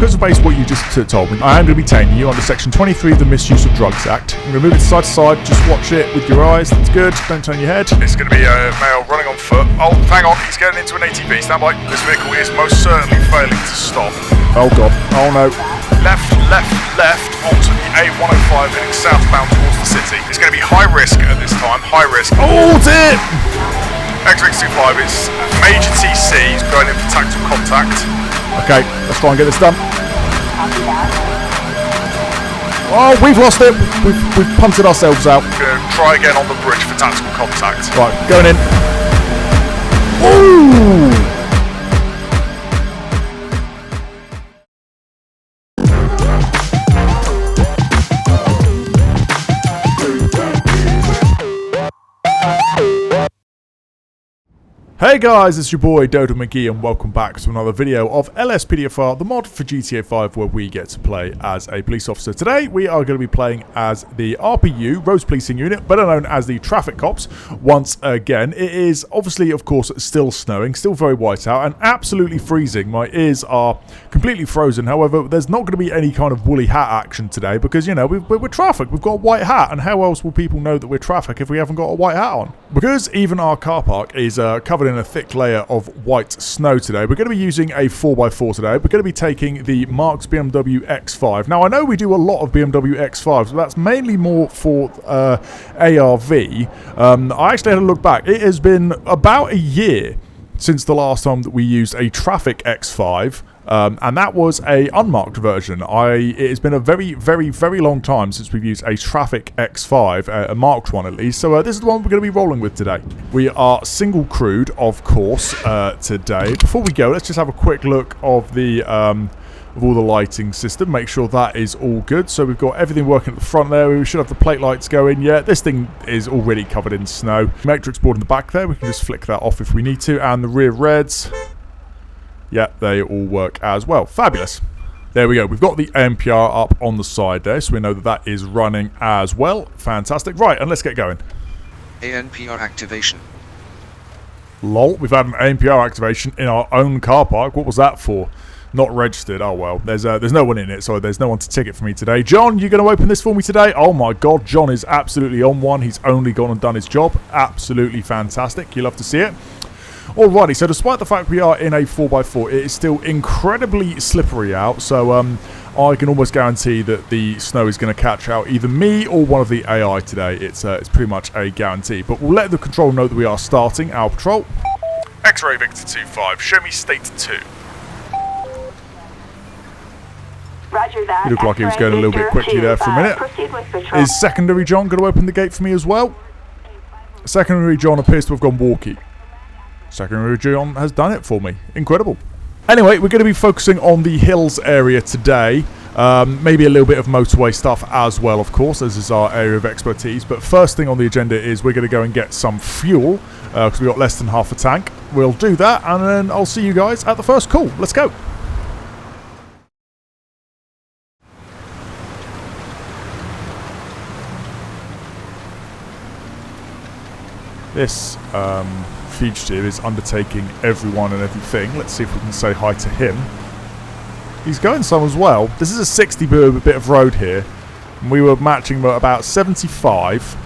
because of based what you just told me, I am going to be detaining you under Section 23 of the Misuse of Drugs Act. I'm going to move it side to side, just watch it with your eyes, that's good, don't turn your head. It's going to be a male running on foot. Oh, hang on, he's getting into an ATV, stand by. This vehicle is most certainly failing to stop. Oh god, oh no. Left, onto the A105 heading southbound towards the city. It's going to be high risk at this time, high risk. Oh, dear! X625 is major TC, he's going in for tactical contact. Okay, let's try and get this done. Oh, we've lost it. We've punted ourselves out. We're going to try again on the bridge for tactical contact. Right, going in. Ooh! Hey guys, it's your boy Dodo Mcgee and welcome back to another video of LSPDFR, the mod for GTA 5 where we get to play as a police officer. Today we are going to be playing as the RPU, Roads Policing Unit, better known as the Traffic Cops, once again. It is obviously, of course, still snowing, still very white out and absolutely freezing. My ears are completely frozen. However, there's not going to be any kind of woolly hat action today because, you know, we're traffic, we've got a white hat, and how else will people know that we're traffic if we haven't got a white hat on? Because even our car park is covered in a thick layer of white snow today, we're going to be using a 4x4 today. We're going to be taking the Mark's BMW X5. Now, I know we do a lot of BMW X5s, but that's mainly more for ARV. I actually had a look back. It has been about a year since the last time that we used a Traffic X5. And that was a unmarked version. It has been a very, very, very long time since we've used a Traffic X5, a marked one at least. So this is the one we're going to be rolling with today. We are single crewed, of course, today. Before we go, let's just have a quick look of the of all the lighting system. Make sure that is all good. So we've got everything working at the front there. We should have the plate lights going. Yeah, this thing is already covered in snow. Matrix board in the back there. We can just flick that off if we need to. And the rear reds. Yeah, they all work as well. Fabulous. There we go. We've got the ANPR up on the side there, so we know that that is running as well. Fantastic. Right, and let's get going. ANPR activation. Lol, we've had an ANPR activation in our own car park. What was that for? Not registered. Oh, well. There's no one in it, so there's no one to ticket for me today. John, you going to open this for me today? Oh, my God. John is absolutely on one. He's only gone and done his job. Absolutely fantastic. You love to see it. Alrighty, so despite the fact we are in a 4x4, it is still incredibly slippery out, so I can almost guarantee that the snow is going to catch out either me or one of the AI today. It's pretty much a guarantee, but we'll let the control know that we are starting our patrol. X-ray Victor 25, show me state 2. Roger that. He looked like he was going a little bit quickly there for a minute. Is Secondary John going to open the gate for me as well? Secondary John appears to have gone walkie. Secondary John has done it for me. Incredible. Anyway, we're going to be focusing on the hills area today. Maybe a little bit of motorway stuff as well, of course, as is our area of expertise. But first thing on the agenda is we're going to go and get some fuel, because we've got less than half a tank. We'll do that, and then I'll see you guys at the first call. Let's go. This fugitive is undertaking everyone and everything. Let's see if we can say hi to him. He's going some as well. This is a 60 bit of road here, and we were matching about 75.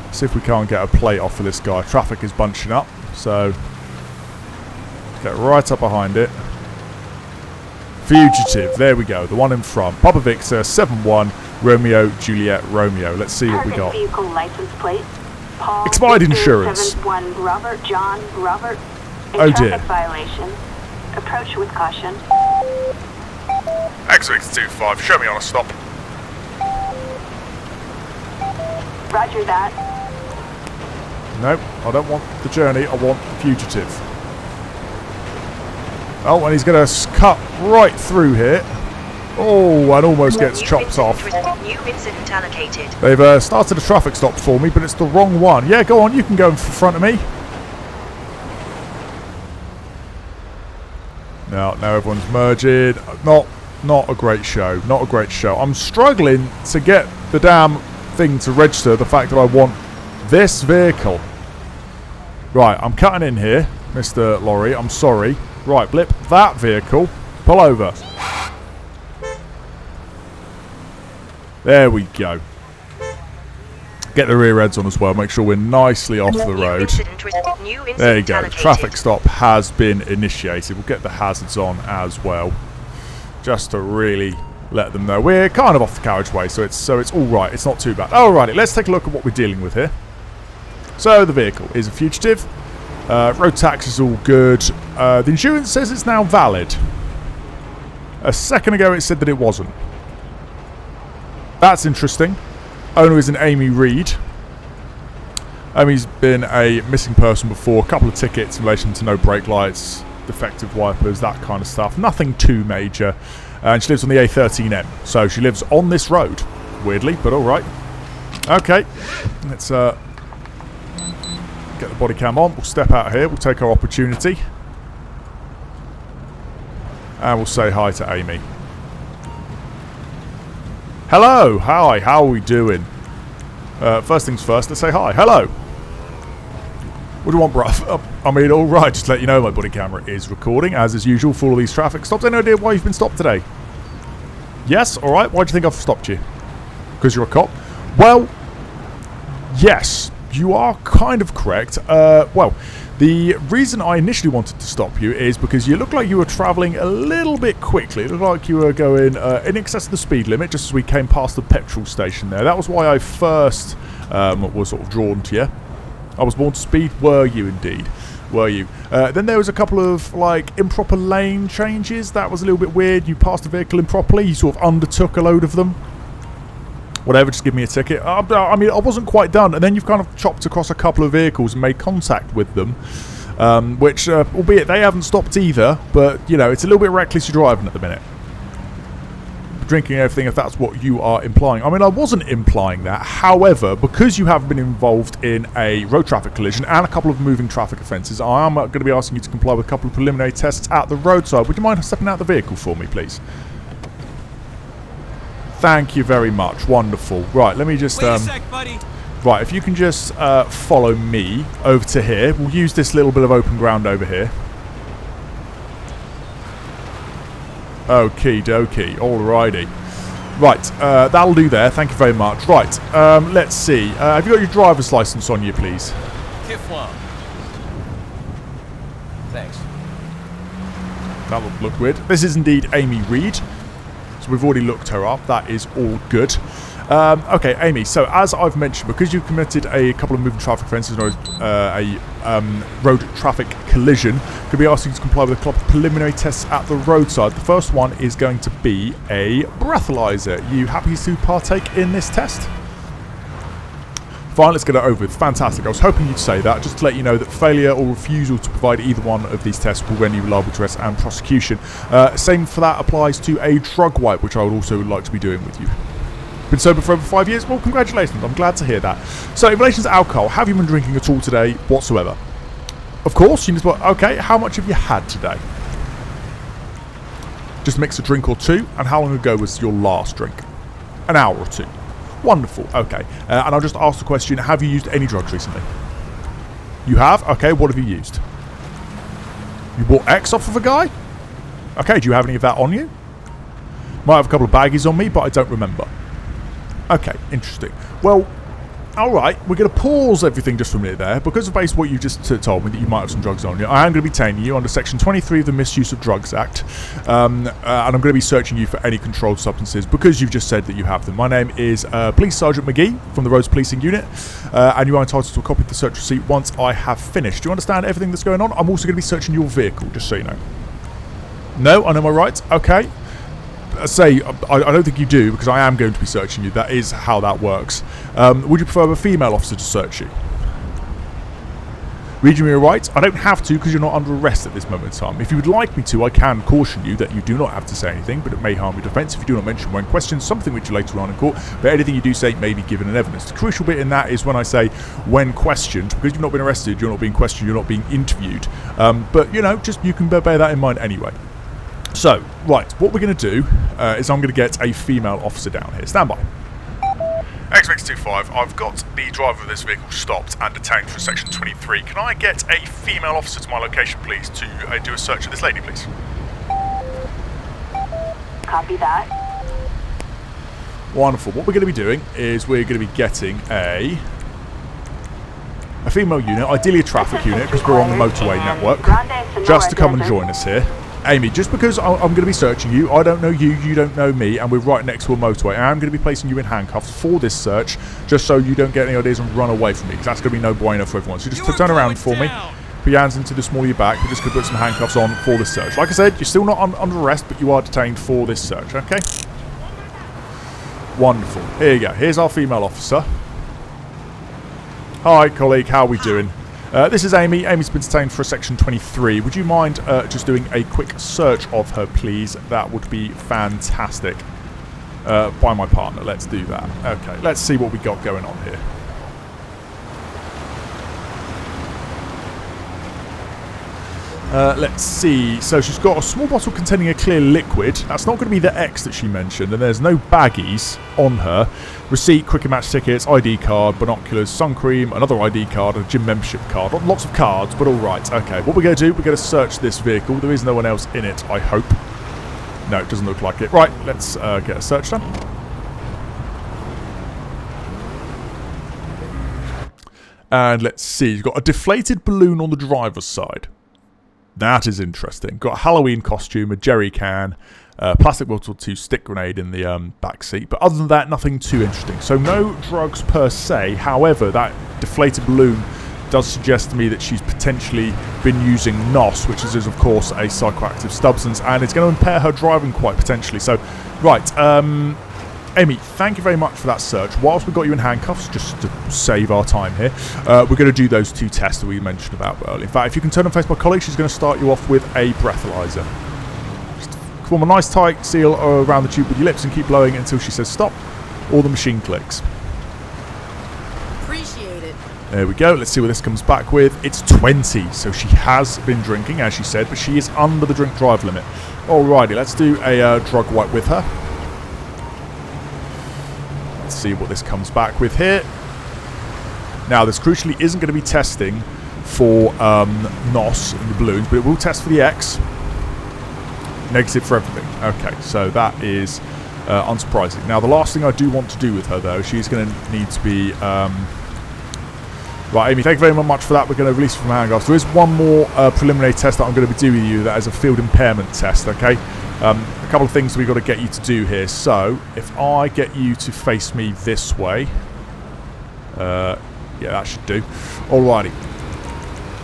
Let's see if we can't get a plate off of this guy. Traffic is bunching up, so get right up behind it. Fugitive, there we go, the one in front. Papa Victor 71 Romeo Juliet Romeo. Let's see what we got. Vehicle license plate. Paul Expired insurance. 71 Robert John Robert. Oh dear. Violation. Approach with caution. X625, show me on a stop. Roger that. Nope, I don't want the journey, I want the fugitive. Oh, and he's going to cut right through here. Oh, and almost gets chopped off. New incident allocated. They've started a traffic stop for me, but it's the wrong one. Yeah, go on, you can go in front of me. Now everyone's merging. Not a great show. Not a great show. I'm struggling to get the damn thing to register the fact that I want this vehicle. Right, I'm cutting in here, Mr. Lorry. I'm sorry. Right, blip that vehicle. Pull over. There we go. Get the rear ends on as well. Make sure we're nicely off the road. There you go. Traffic stop has been initiated. We'll get the hazards on as well, just to really let them know we're kind of off the carriageway. So it's all right. It's not too bad. Alrighty, let's take a look at what we're dealing with here. So the vehicle is a fugitive. Road tax is all good. The insurance says it's now valid. A second ago it said that it wasn't. That's interesting. Owner is an Amy Reed. Amy's been a missing person before. A couple of tickets in relation to no brake lights, defective wipers, that kind of stuff. Nothing too major. And she lives on the A13M. So she lives on this road. Weirdly, but alright. Okay. Let's get the body cam on. We'll step out here. We'll take our opportunity. And we'll say hi to Amy. Hello! Hi, how are we doing? First things first, let's say hi. Hello! What do you want, bruv? I mean, alright, just to let you know my body camera is recording, as is usual for all these traffic stops. Any idea why you've been stopped today? Yes? Alright, why do you think I've stopped you? Because you're a cop? Well, yes, you are kind of correct. Well, the reason I initially wanted to stop you is because you looked like you were travelling a little bit quickly. It looked like you were going in excess of the speed limit just as we came past the petrol station there. That was why I first was sort of drawn to you. I was born to speed. Were you indeed? Were you? Then there was a couple of like improper lane changes. That was a little bit weird. You passed the vehicle improperly. You sort of undertook a load of them. Whatever, just give me a ticket. I mean, I wasn't quite done. And then you've kind of chopped across a couple of vehicles and made contact with them. Which, albeit they haven't stopped either. But, you know, it's a little bit reckless you're driving at the minute. Drinking everything, if that's what you are implying. I mean, I wasn't implying that. However, because you have been involved in a road traffic collision and a couple of moving traffic offences, I am going to be asking you to comply with a couple of preliminary tests at the roadside. Would you mind stepping out the vehicle for me, please? Thank you very much. Wonderful. Right, let me just... Wait a sec, buddy. Right, if you can just follow me over to here. We'll use this little bit of open ground over here. Okie dokie. Alrighty. Right, that'll do there. Thank you very much. Right, let's see. Have you got your driver's license on you, please? Kifwa. Thanks. That will look weird. This is indeed Amy Reed. We've already looked her up. That is all good. Okay, Amy, so as I've mentioned, because you've committed a couple of moving traffic offences or a road traffic collision, could be asking you to comply with a couple of preliminary tests at the roadside. The first one is going to be a breathalyzer. You happy to partake in this test? Fine, let's get it over with. Fantastic. I was hoping you'd say that, just to let you know that failure or refusal to provide either one of these tests will render you liable to arrest and prosecution. Same for that applies to a drug wipe, which I would also like to be doing with you. Been sober for over 5 years? Well, congratulations. I'm glad to hear that. So, in relation to alcohol, have you been drinking at all today whatsoever? Of course. You need to, okay, how much have you had today? Just mix a drink or two. And how long ago was your last drink? An hour or two. Wonderful. Okay. And I'll just ask the question, have you used any drugs recently? You have? Okay, what have you used? You bought X off of a guy? Okay, do you have any of that on you? Might have a couple of baggies on me, but I don't remember. Okay, interesting. Well, alright, we're going to pause everything just for a minute there. Because of based on what you just told me that you might have some drugs on you, I am going to be detaining you under Section 23 of the Misuse of Drugs Act. And I'm going to be searching you for any controlled substances because you've just said that you have them. My name is Police Sergeant Mcgee from the Roads Policing Unit. And you are entitled to a copy of the search receipt once I have finished. Do you understand everything that's going on? I'm also going to be searching your vehicle, just so you know. No? I know my rights? Okay. I don't think you do, because I am going to be searching you. That is how that works. Would you prefer a female officer to search you? Reading me your rights? I don't have to, because you're not under arrest at this moment in time. If you would like me to, I can caution you that you do not have to say anything, but it may harm your defence if you do not mention when questioned, something which you later on in court, but anything you do say may be given in evidence. The crucial bit in that is when I say when questioned, because you've not been arrested, you're not being questioned, you're not being interviewed. But, you know, just you can bear that in mind anyway. So, right, what we're going to do is I'm going to get a female officer down here. Stand by. XMX25, I've got the driver of this vehicle stopped and detained for Section 23. Can I get a female officer to my location, please, to do a search of this lady, please? Copy that. Wonderful. What we're going to be doing is we're going to be getting a female unit, ideally a traffic unit, because we're on the motorway network, just to come and join us here. Amy, just because I'm going to be searching you, I don't know you, you don't know me, and we're right next to a motorway, I'm going to be placing you in handcuffs for this search, just so you don't get any ideas and run away from me, because that's going to be no bueno for everyone. So just turn around for me, put your hands into the small of your back, we're just going to put some handcuffs on for this search. Like I said, you're still not under arrest, but you are detained for this search, okay? Wonderful. Here you go. Here's our female officer. Hi, colleague. How are we doing? This is Amy. Amy's been detained for a Section 23. Would you mind just doing a quick search of her, please? That would be fantastic. By my partner. Let's do that. Okay, let's see what we got going on here. Let's see. So she's got a small bottle containing a clear liquid. That's not going to be the X that she mentioned. And there's no baggies on her. Receipt, cricket match tickets, ID card, binoculars, sun cream, another ID card, a gym membership card. Lots of cards, but all right. Okay, what we're going to do, we're going to search this vehicle. There is no one else in it, I hope. No, it doesn't look like it. Right, let's get a search done. And let's see. You've got a deflated balloon on the driver's side. That is interesting. Got a Halloween costume, a jerry can, plastic bottle to stick grenade in the back seat. But other than that, nothing too interesting. So no drugs per se. However, that deflated balloon does suggest to me that she's potentially been using NOS, which is of course a psychoactive substance, and it's going to impair her driving quite potentially. So, right. Amy, thank you very much for that search. Whilst we've got you in handcuffs, just to save our time here, we're going to do those 2 tests that we mentioned about earlier. In fact, if you can turn and face my colleague, she's going to start you off with a breathalyzer. Just form a nice tight seal around the tube with your lips and keep blowing it until she says stop, or the machine clicks. Appreciate it. There we go. Let's see what this comes back with. It's 20, so she has been drinking, as she said, but she is under the drink drive limit. Alrighty, let's do a drug wipe with her. Let's see what this comes back with here. Now, this crucially isn't going to be testing for NOS in the balloons, but it will test for the X. Negative for everything. Okay, so that is unsurprising. Now, the last thing I do want to do with her, though, she's going to need to be... Right, Amy, thank you very much for that. We're going to release her from handcuffs. There is one more preliminary test that I'm going to be doing with you. That is a field impairment test, okay? A couple of things we've got to get you to do here. So, if I get you to face me this way... yeah, that should do. Alrighty.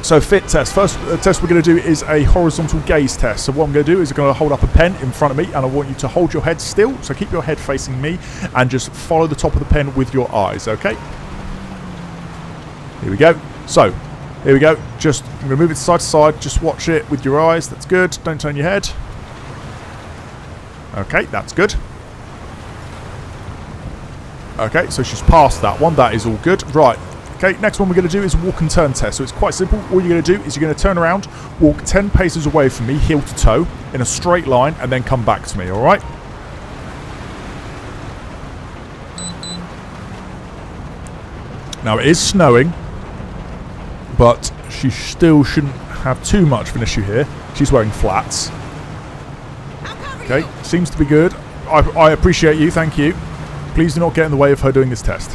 So, fit test. First test we're going to do is a horizontal gaze test. So, what I'm going to do is I'm going to hold up a pen in front of me, and I want you to hold your head still. So, keep your head facing me, and just follow the top of the pen with your eyes, okay? Here we go. So, here we go. Just, I'm going to move it side to side. Just watch it with your eyes. That's good. Don't turn your head. Okay, that's good. Okay, so she's passed that one. That is all good. Right. Okay, next one we're going to do is a walk and turn test. So it's quite simple. All you're going to do is you're going to turn around, walk 10 paces away from me, heel to toe, in a straight line, and then come back to me, all right? Now, it is snowing, but she still shouldn't have too much of an issue here. She's wearing flats. Okay, seems to be good. I appreciate you, thank you. Please do not get in the way of her doing this test.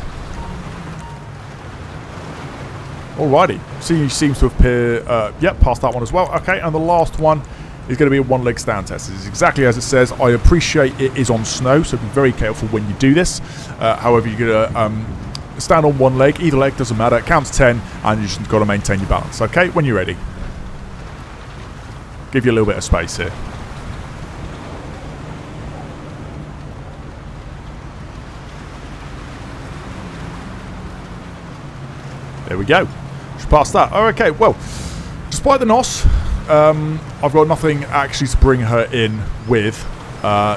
Alrighty, she seems to have yep, passed that one as well. Okay, and the last one is going to be a one-leg stand test. This is exactly as it says. I appreciate it is on snow, so be very careful when you do this. However, you're going to stand on one leg, either leg, doesn't matter. Count to 10, and you just got to maintain your balance. Okay, when you're ready. Give you a little bit of space here. There we go. She passed that. Oh, okay, well, despite the NOS, I've got nothing actually to bring her in with.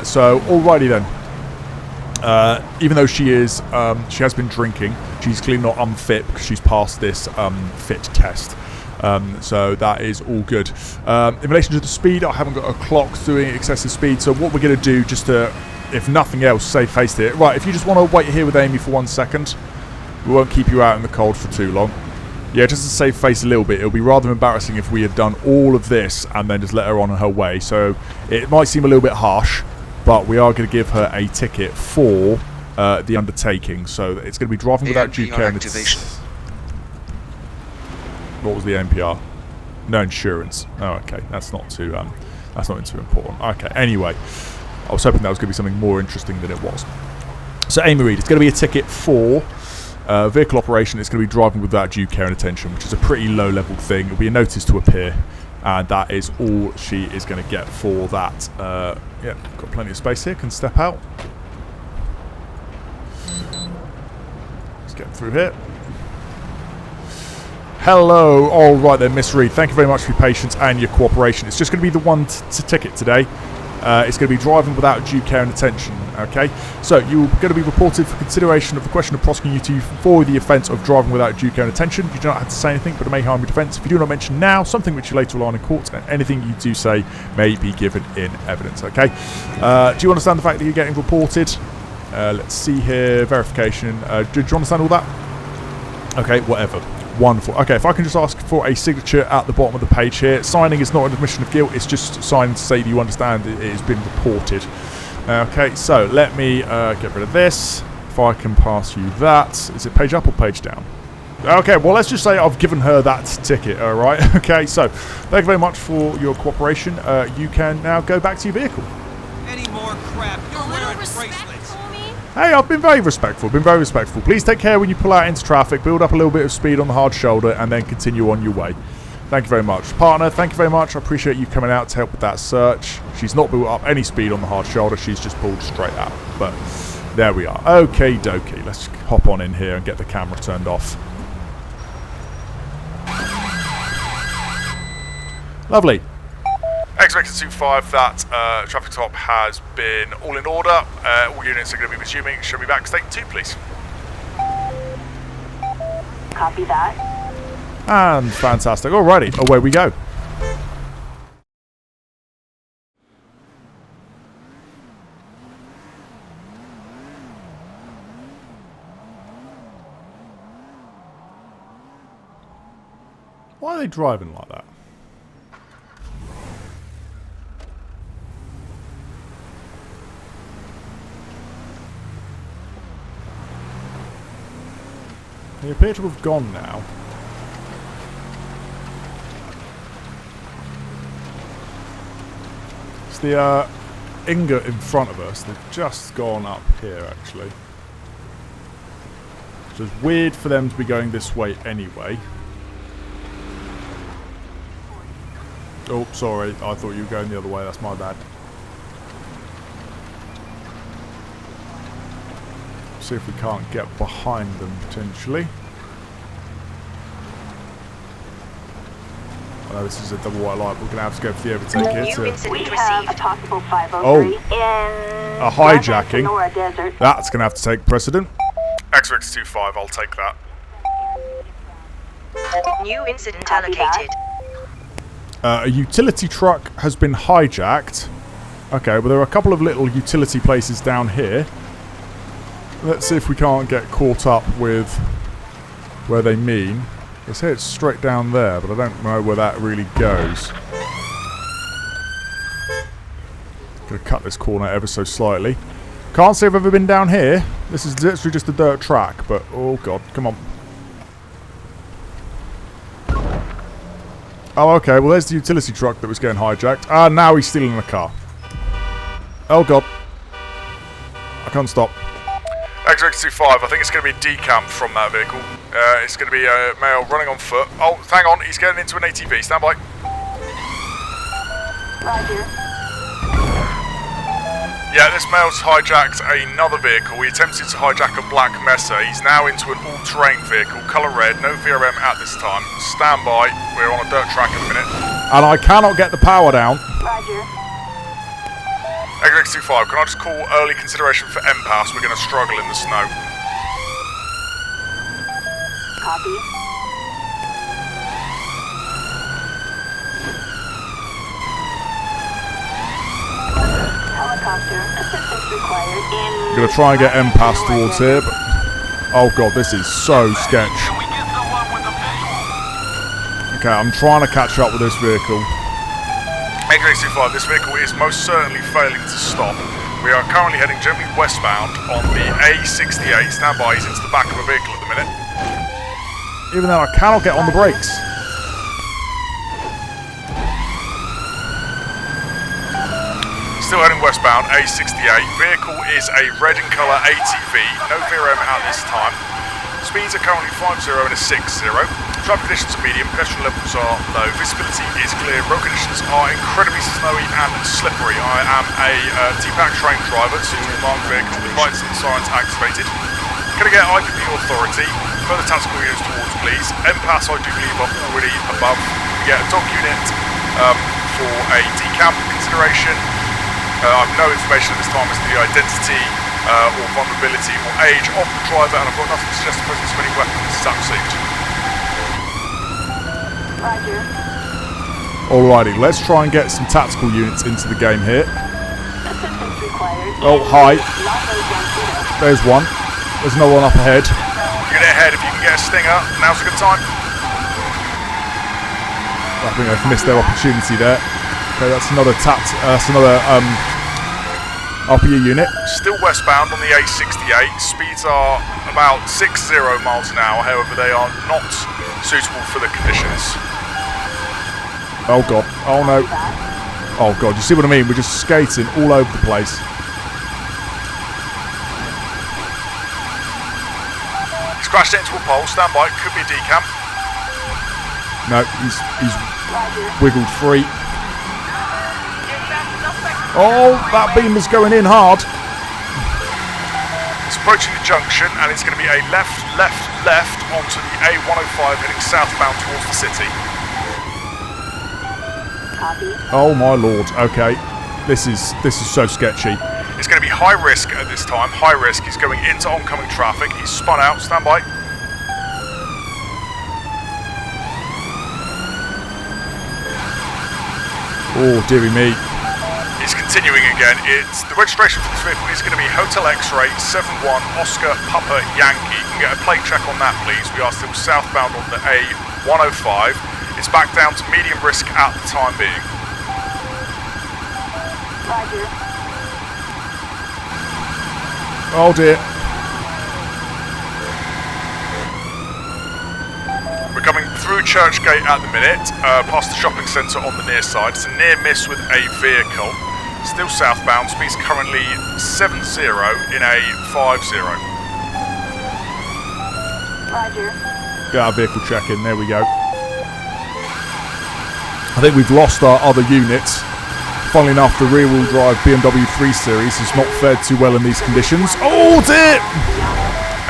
So, alrighty then. Even though she has been drinking, she's clearly not unfit because she's passed this fit test. So that is all good. In relation to the speed, I haven't got a clock doing excessive speed. So what we're going to do, just to, if nothing else, save face here. Right, if you just want to wait here with Amy for 1 second. We won't keep you out in the cold for too long. Yeah, just to save face a little bit. It would be rather embarrassing if we had done all of this and then just let her on her way. So it might seem a little bit harsh, but we are going to give her a ticket for the undertaking. So it's going to be driving without due care. What was the NPR? No insurance. Oh, okay. That's not too important. Okay. Anyway, I was hoping that was going to be something more interesting than it was. So, Amy Reed, it's going to be a ticket for vehicle operation. It's going to be driving without due care and attention, which is a pretty low-level thing. It'll be a notice to appear, and that is all she is going to get for that. Yeah, got plenty of space here. Can step out. Let's get through here. Hello. All right then, Miss Reed. Thank you very much for your patience and your cooperation. It's just going to be the one ticket today. It's going to be driving without due care and attention. Okay, so you're going to be reported for consideration of the question of prosecuting you for the offence of driving without due care and attention. You do not have to say anything, but it may harm your defence if you do not mention now something which you later will on in court, and anything you do say may be given in evidence. Okay, do you understand the fact that you're getting reported? Let's see here, verification. Do you understand all that? Okay, whatever. Wonderful. Okay, if I can just ask for a signature at the bottom of the page here. Signing is not an admission of guilt. It's just signing to say that you understand it has been reported. Okay, so let me get rid of this. If I can pass you that. Is it page up or page down? Okay, well, let's just say I've given her that ticket, all right? Okay, so thank you very much for your cooperation. You can now go back to your vehicle. Any more crap? You're wearing bracelets. Hey, I've been very respectful. Please take care when you pull out into traffic. Build up a little bit of speed on the hard shoulder and then continue on your way. Thank you very much. Partner, thank you very much. I appreciate you coming out to help with that search. She's not built up any speed on the hard shoulder. She's just pulled straight out. But there we are. Okie dokie. Let's hop on in here and get the camera turned off. Lovely. X-Vector 25, that traffic stop has been all in order. All units are going to be resuming. Show me back. State 2, please. Copy that. And fantastic. Alrighty, away we go. Why are they driving like that? They appear to have gone now. It's the ingot in front of us. They've just gone up here, actually. So it's weird for them to be going this way anyway. Oh, sorry. I thought you were going the other way. That's my bad. See if we can't get behind them potentially. I know this is a double white light. We're going to have to go for the overtake here. We have a possible 503 in a hijacking. Sonora Desert. That's going to have to take precedent. X-Rex 25, I'll take that. New incident allocated. A utility truck has been hijacked. Okay, well there are a couple of little utility places down here. Let's see if we can't get caught up with where they mean. They say it's straight down there, but I don't know where that really goes. Gonna cut this corner ever so slightly. Can't say I've ever been down here. This is literally just a dirt track, but oh god, come on. Oh, okay, well there's the utility truck that was getting hijacked. Ah, now he's stealing the car. Oh god. I can't stop. X-Ray25, I think it's going to be decamp from that vehicle. It's going to be a male running on foot. Oh, hang on, he's getting into an ATV. Stand by. Roger. Yeah, this male's hijacked another vehicle. He attempted to hijack a black Mesa. He's now into an all-terrain vehicle, colour red, no VRM at this time. Stand by. We're on a dirt track in a minute. And I cannot get the power down. Roger. X-Ray25, can I just call early consideration for M-Pass? We're going to struggle in the snow. Copy. Helicopter assistance required in... I'm going to try and get M-Pass towards here, but... Oh god, this is so sketch. Okay, I'm trying to catch up with this vehicle. X-Ray25, this vehicle is most certainly failing to stop. We are currently heading generally westbound on the A68. Stand by, he's into the back of a vehicle at the minute. Even though I cannot get on the brakes. Still heading westbound, A68. Vehicle is a red in colour ATV, no VRM at this time. Speeds are currently 50 and a 60. Traffic conditions are medium, pedestrian levels are low, visibility is clear, road conditions are incredibly snowy and slippery. I am a T-Pack train driver, suitable marked vehicle, the lights and sirens activated. Can I get IPP authority? Further tactical units towards, please. MPAS, I do believe, are already above. We get a dog unit for a decamp consideration. I have no information at this time as to the identity or vulnerability or age of the driver, and I've got nothing to suggest the presence of any weapons. Is that received? Roger. Alrighty, let's try and get some tactical units into the game here. Assistance required. Oh, hi. Lafayette. There's one. There's another one up ahead. You get it ahead if you can get a stinger. Now's a good time. I think they've missed their opportunity there. Okay, that's another RPU unit. Still westbound on the A68. Speeds are about 60 miles an hour. However, they are not suitable for the conditions. Oh god. Oh no. Oh god. You see what I mean? We're just skating all over the place. He's crashed into a pole. Stand by. Could be a decamp. No, he's wiggled free. Oh, that beam is going in hard. It's approaching the junction, and it's going to be a left onto the A105 heading southbound towards the city. Copy. Oh my lord. Okay, this is so sketchy. It's going to be high risk at this time. High risk. He's going into oncoming traffic. He's spun out. Stand by. Oh dearie me. It's continuing again. It's the registration for this vehicle is going to be Hotel X-Ray 71 Oscar Papa Yankee. You can get a plate check on that, please. We are still southbound on the A105. It's back down to medium risk at the time being. Roger. Oh dear. We're coming through Churchgate at the minute, past the shopping centre on the near side. It's a near miss with a vehicle. Still southbound, speeds currently 70 in a 50. Roger. Get our vehicle check in, there we go. I think we've lost our other units. Funnily enough, the rear-wheel drive BMW 3 Series has not fared too well in these conditions. Oh dear!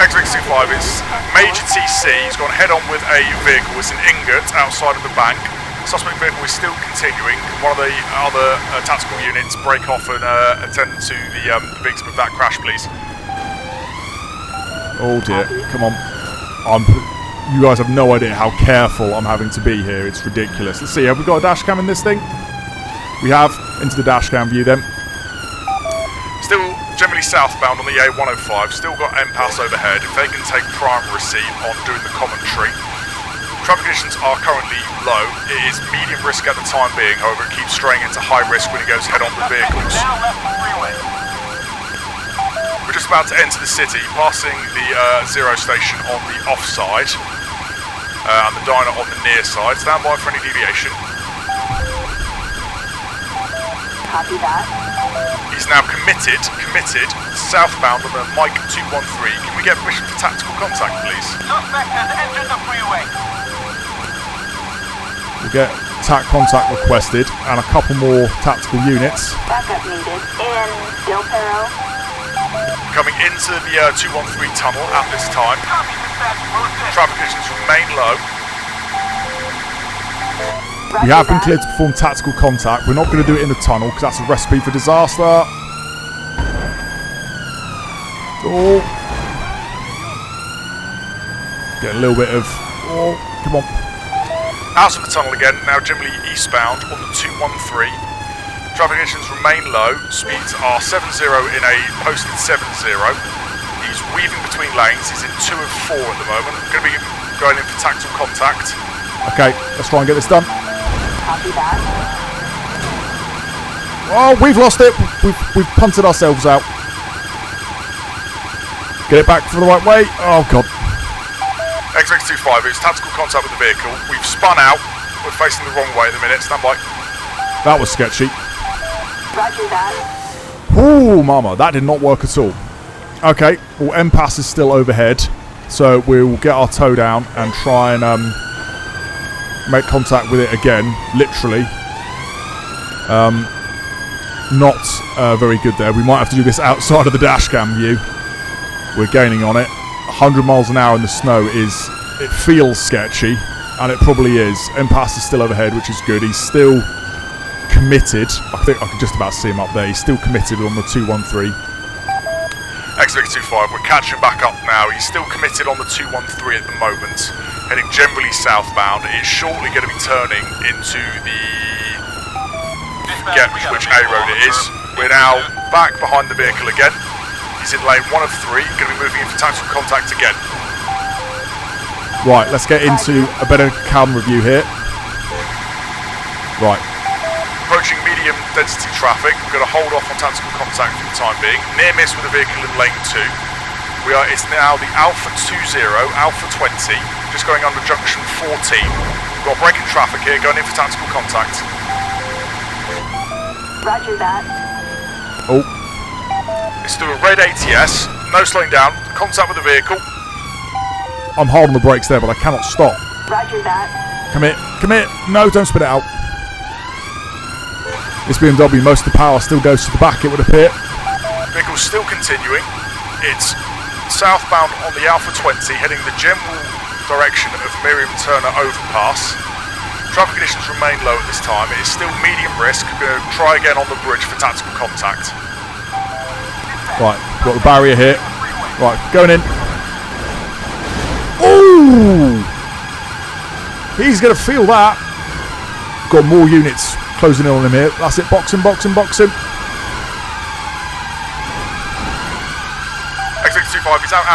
X625 is Major TC. He's gone head-on with a vehicle. It's an ingot outside of the bank. Suspect vehicle is still continuing. One of the other tactical units break off and attend to the victim of that crash, please. Oh dear, come on. You guys have no idea how careful I'm having to be here. It's ridiculous. Let's see, have we got a dash cam in this thing? We have. Into the dash cam view then. Still generally southbound on the A105. Still got MPAS overhead. If they can take primary seat on doing the commentary. Traffic conditions are currently low. It is medium risk at the time being, however it keeps straying into high risk when it goes head on with vehicles. We're just about to enter the city, passing the zero station on the offside and the diner on the near side. Stand by for any deviation. Copy that. He's now committed southbound on the Mike 213. Can we get permission for tactical contact, please? Suspect has entered the freeway. We'll get TAC contact requested and a couple more tactical units. Backup needed. In 𝗗𝗶𝘀𝗶𝗺𝗏. Coming into the 213 tunnel at this time. Copy, dispatch. Traffic conditions remain low. We have been cleared to perform tactical contact. We're not going to do it in the tunnel because that's a recipe for disaster. Oh. Get a little bit of... Oh, come on. Out of the tunnel again, now generally eastbound on the 213. Traffic conditions remain low. Speeds are 70 in a posted 70. He's weaving between lanes. He's in 2 of 4 at the moment. I'm going to be going in for tactical contact. Okay, let's try and get this done. Copy that. Oh, we've lost it. We've punted ourselves out. Get it back for the right way. Oh, God. X-25, it's tactical contact with the vehicle. We've spun out. We're facing the wrong way at the minute. Stand by. That was sketchy. Roger that. Ooh, mama. That did not work at all. Okay. Well, M-Pass is still overhead. So we'll get our toe down and try and make contact with it again. Literally. Not very good there. We might have to do this outside of the dash cam view. We're gaining on it. 100 miles an hour in the snow it feels sketchy, and it probably is. M-Pass is still overhead, which is good. He's still committed. I think I can just about see him up there. He's still committed on the 213. X-25, we're catching back up now. He's still committed on the 213 at the moment. Heading generally southbound. It is shortly going to be turning into the... forget which A road it is. We're now back behind the vehicle again. He's in lane 1 of 3, going to be moving in for tactical contact again. Right, let's get into a better camera view here. Right. Approaching medium density traffic, we're going to hold off on tactical contact for the time being. Near miss with the vehicle in lane 2. It's now the Alpha 20, Alpha 20, just going under junction 14. We've got braking traffic here, going in for tactical contact. Roger that. Oh. It's through a red ATS, no slowing down, contact with the vehicle. I'm hard on the brakes there, but I cannot stop. Roger that. Come here. No, don't spit it out. This BMW, most of the power still goes to the back, it would appear. Vehicle's still continuing. It's southbound on the Alpha 20, heading the general direction of Miriam Turner overpass. Traffic conditions remain low at this time. It is still medium risk. We're going to try again on the bridge for tactical contact. Right, got the barrier here. Right, going in. Ooh! He's going to feel that. Got more units closing in on him here. That's it, box him. X-25, he's out.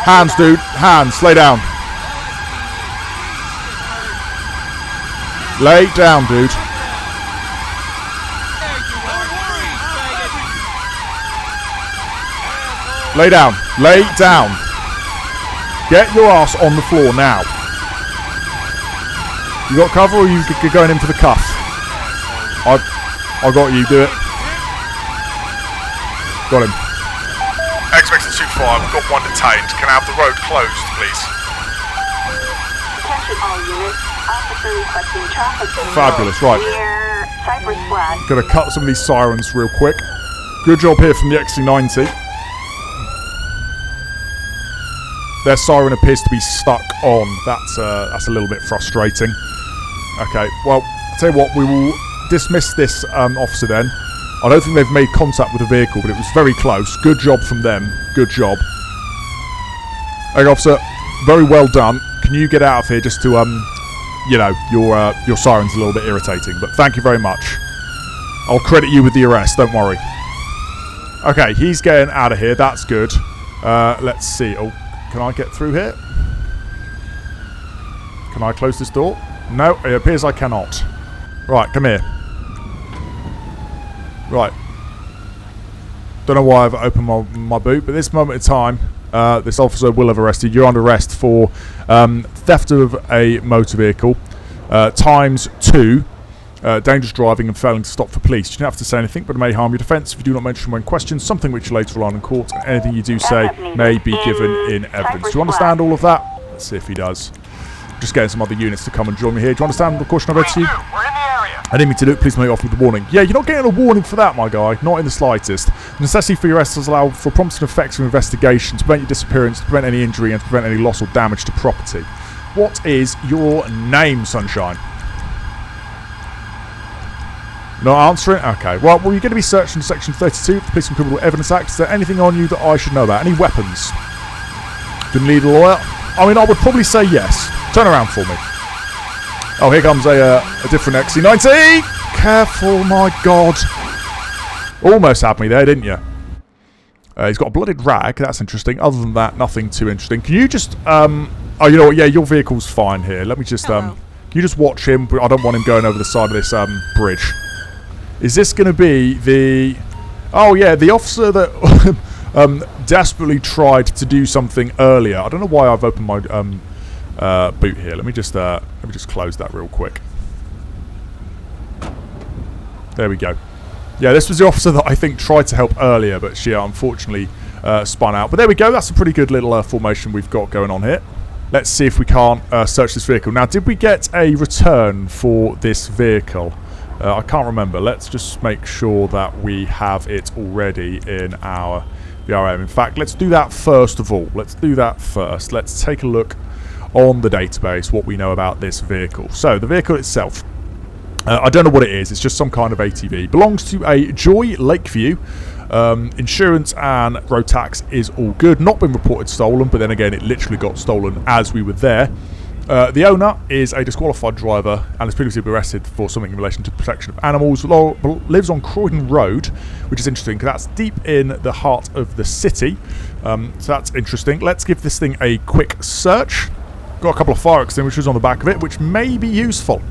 Hands, dude. Hands. Lay down. Lay down, dude. Lay down. Lay down. Get your ass on the floor now. You got cover, or you going in for the cuff? I got you. Do it. Got him. X-25, we've got one detained. Can I have the road closed, please? Attention all units. Officer requesting traffic control. Fabulous, right. Near Cypress Flag. Gonna cut some of these sirens real quick. Good job here from the XC90. Their siren appears to be stuck on. That's a little bit frustrating. Okay, well, I'll tell you what, we will dismiss this officer then. I don't think they've made contact with the vehicle, but it was very close. Good job from them. Good job. Okay, officer, very well done. Can you get out of here just to, you know, your siren's a little bit irritating, but thank you very much. I'll credit you with the arrest, don't worry. Okay, he's getting out of here. That's good. Let's see. Oh, can I get through here? Can I close this door? No, it appears I cannot. Right, come here. Right. Don't know why I've opened my boot, but at this moment in time, this officer will have arrested you. You're under arrest for theft of a motor vehicle, ×2, dangerous driving and failing to stop for police. You don't have to say anything, but it may harm your defence if you do not mention when questioned, something which you later rely on in court, and anything you do say may be given in evidence. Do you understand all of that? Let's see if he does. Just getting some other units to come and join me here. Do you understand the caution I've read to you? We're in the area. I didn't mean to do it. Please make off with the warning. Yeah, you're not getting a warning for that, my guy. Not in the slightest. The necessity for your arrest is allowed for prompt and effective investigation to prevent your disappearance, to prevent any injury, and to prevent any loss or damage to property. What is your name, Sunshine? Not answering? Okay. Well, you're going to be searched under Section 32 of the Police and Criminal Evidence Act. Is there anything on you that I should know about? Any weapons? Didn't need a lawyer? I mean, I would probably say yes. Turn around for me. Oh, here comes a different XC90. Careful, my God. Almost had me there, didn't you? He's got a blooded rag. That's interesting. Other than that, nothing too interesting. Can you just... oh, you know what? Yeah, your vehicle's fine here. Let me just... Can You just watch him. I don't want him going over the side of this bridge. Is this going to be the... Oh, yeah, the officer that desperately tried to do something earlier. I don't know why I've opened my boot here. Let me just close that real quick. There we go. Yeah, this was the officer that I think tried to help earlier, but she unfortunately spun out. But there we go. That's a pretty good little formation we've got going on here. Let's see if we can't search this vehicle. Now, did we get a return for this vehicle? I can't remember. Let's just make sure that we have it already in our VRM. In fact, let's do that first of all. Let's do that first. Let's take a look on the database, what we know about this vehicle. So, the vehicle itself. I don't know what it is. It's just some kind of ATV. Belongs to a Joy Lakeview. Insurance and road tax is all good. Not been reported stolen, but then again, it literally got stolen as we were there. The owner is a disqualified driver and has previously been arrested for something in relation to the protection of animals. Lives on Croydon Road, which is interesting because that's deep in the heart of the city. So that's interesting. Let's give this thing a quick search. Got a couple of fire extinguishers on the back of it, which may be useful.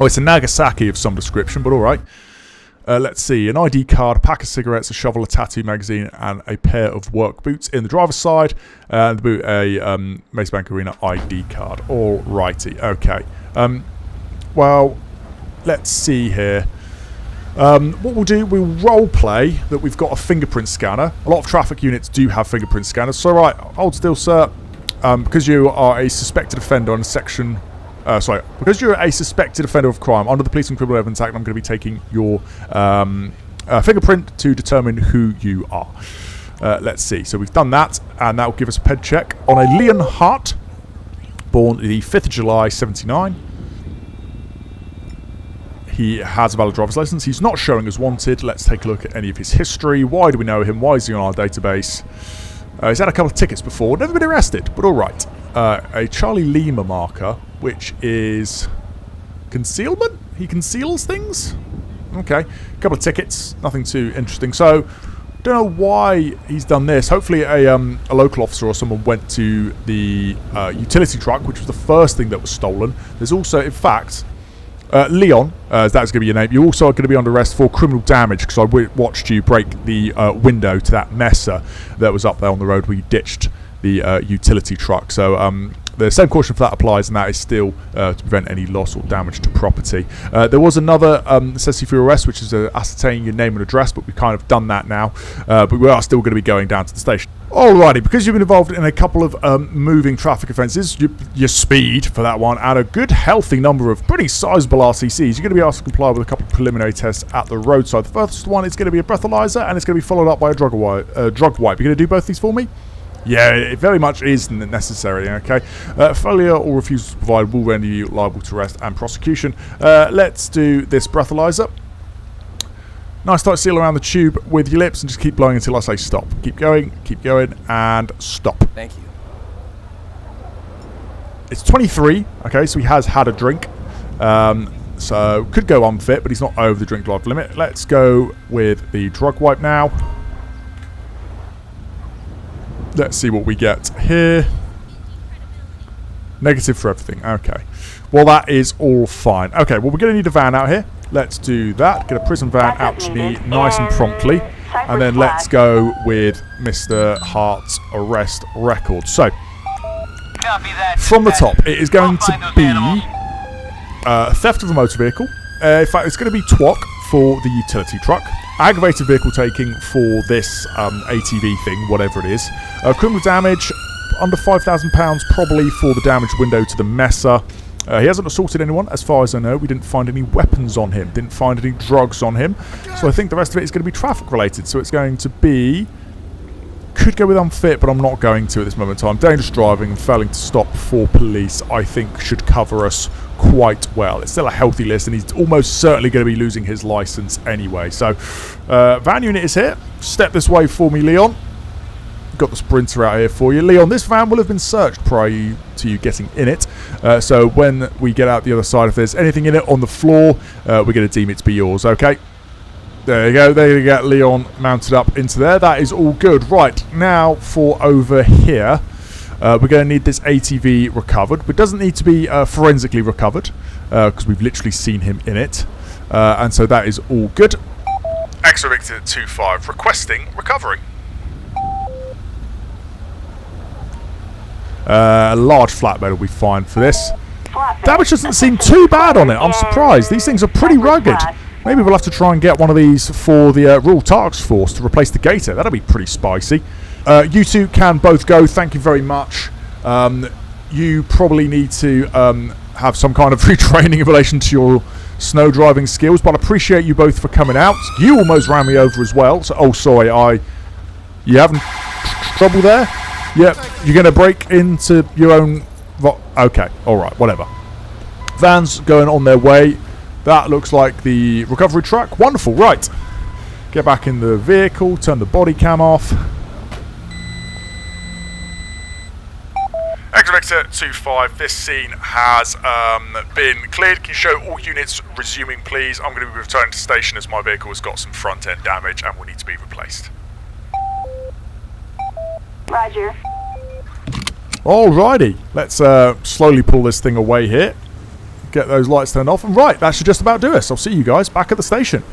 Oh, it's a Nagasaki of some description, but alright. Let's see, an ID card, a pack of cigarettes, a shovel, a tattoo magazine, and a pair of work boots in the driver's side. And the boot, a Mace Bank Arena ID card. Alrighty, okay. Well, let's see here. What we'll do, we'll role play that we've got a fingerprint scanner. A lot of traffic units do have fingerprint scanners. So, right, hold still, sir. Because you are a suspected offender on section... because you're a suspected offender of crime under the Police and Criminal Evidence Act, I'm going to be taking your fingerprint to determine who you are. Let's see. So we've done that, and that will give us a ped check on a Leon Hart, born the 5th of July, 79. He has a valid driver's license. He's not showing as wanted. Let's take a look at any of his history. Why do we know him? Why is he on our database? He's had a couple of tickets before. Never been arrested, but all right. A Charlie Lima marker, which is concealment. He conceals things. Okay, a couple of tickets, nothing too interesting. So, don't know why he's done this. Hopefully, a local officer or someone went to the utility truck, which was the first thing that was stolen. There's also, in fact, Leon, that's going to be your name. You also are going to be under arrest for criminal damage because I watched you break the window to that messer that was up there on the road where you ditched the utility truck. So the same caution for that applies, and that is still to prevent any loss or damage to property. There was another necessity for your arrest, which is ascertaining your name and address, but we've kind of done that now. But we are still going to be going down to the station. Alrighty, because you've been involved in a couple of moving traffic offences, your speed for that one, and a good healthy number of pretty sizable RCCs, you're going to be asked to comply with a couple of preliminary tests at the roadside. The first one is going to be a breathalyzer, and it's going to be followed up by a drug wipe. You're going to do both these for me? Yeah, it very much is necessary, okay? Failure or refusal to provide will render you liable to arrest and prosecution. Let's do this breathalyzer. Nice tight seal around the tube with your lips and just keep blowing until I say stop. Keep going, and stop. Thank you. It's 23, okay, so he has had a drink. So could go unfit, but he's not over the drink drive limit. Let's go with the drug wipe now. Let's see what we get here. Negative for everything. Okay. Well, that is all fine. Okay, well, we're going to need a van out here. Let's do that. Get a prison van out to me nice and promptly. And then let's go with Mr. Hart's arrest record. So, from the top, it is going to be theft of a motor vehicle. In fact, it's going to be TWOC for the utility truck. Aggravated vehicle taking for this ATV thing, whatever it is. Criminal damage, under £5,000 probably for the damaged window to the messer. He hasn't assaulted anyone, as far as I know. We didn't find any weapons on him, didn't find any drugs on him. So I think the rest of it is going to be traffic related. So it's going to be... Could go with unfit, but I'm not going to at this moment in time. Dangerous driving and failing to stop for police, I think, should cover us quite well. It's still a healthy list, and he's almost certainly going to be losing his license anyway. So, van unit is here. Step this way for me, Leon. Got the Sprinter out here for you. Leon, this van will have been searched prior to you getting in it. So when we get out the other side, if there's anything in it on the floor, we're going to deem it to be yours, okay? There you go. There you get Leon mounted up into there. That is all good. Right, now for over here. We're going to need this ATV recovered. It doesn't need to be forensically recovered because we've literally seen him in it. And so that is all good. X-ray Victor 25 requesting recovery. A large flatbed will be fine for this. Flatbed. Damage doesn't seem too bad on it. I'm surprised. These things are pretty rugged. Maybe we'll have to try and get one of these for the Rural Task Force to replace the Gator. That'll be pretty spicy. You two can both go. Thank you very much. You probably need to have some kind of retraining in relation to your snow driving skills, but I appreciate you both for coming out. You almost ran me over as well. So, oh, sorry. You having trouble there? Yep. You're going to break into your own... Okay. All right. Whatever. Vans going on their way. That looks like the recovery truck. Wonderful. Right. Get back in the vehicle. Turn the body cam off. X-Victor 25, this scene has been cleared. Can you show all units resuming, please? I'm going to be returning to station as my vehicle has got some front-end damage and will need to be replaced. Roger. Alrighty. Let's slowly pull this thing away here. Get those lights turned off. And right, that should just about do us. I'll see you guys back at the station.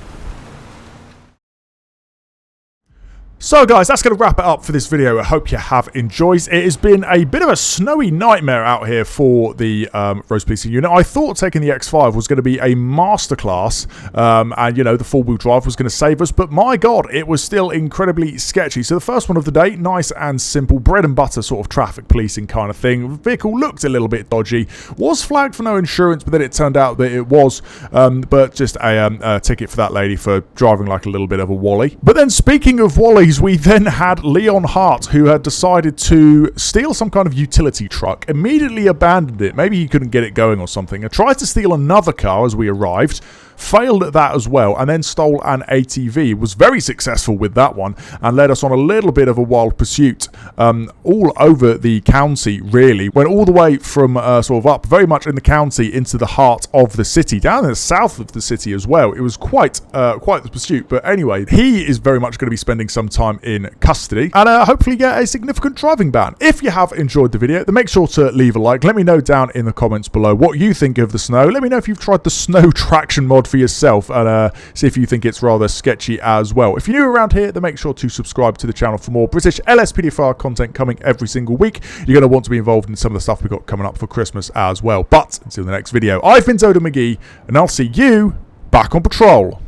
So guys, that's going to wrap it up for this video. I hope you have enjoyed. It has been a bit of a snowy nightmare out here for the Road Policing unit. I thought taking the X5 was going to be a masterclass, and you know, the four-wheel drive was going to save us, but my god, it was still incredibly sketchy. So the first one of the day, nice and simple, bread and butter sort of traffic policing kind of thing. The vehicle looked a little bit dodgy, was flagged for no insurance, but then it turned out that it was, but just a ticket for that lady for driving like a little bit of a wally. But then speaking of wallies, we then had Leon Hart, who had decided to steal some kind of utility truck, immediately abandoned it. Maybe he couldn't get it going or something, and tried to steal another car as we arrived. Failed at that as well, and then stole an ATV. Was very successful with that one, and led us on a little bit of a wild pursuit all over the county, really. Went all the way from sort of up, very much in the county, into the heart of the city, down in the south of the city as well. It was quite the pursuit, but anyway, he is very much going to be spending some time in custody, and hopefully get a significant driving ban. If you have enjoyed the video, then make sure to leave a like. Let me know down in the comments below what you think of the snow. Let me know if you've tried the snow traction mod for yourself, and see if you think it's rather sketchy as well. If you're new around here, then make sure to subscribe to the channel for more British LSPDFR content coming every single week. You're going to want to be involved in some of the stuff we've got coming up for Christmas as well. But until the next video, I've been Dodo Mcgee, and I'll see you back on patrol.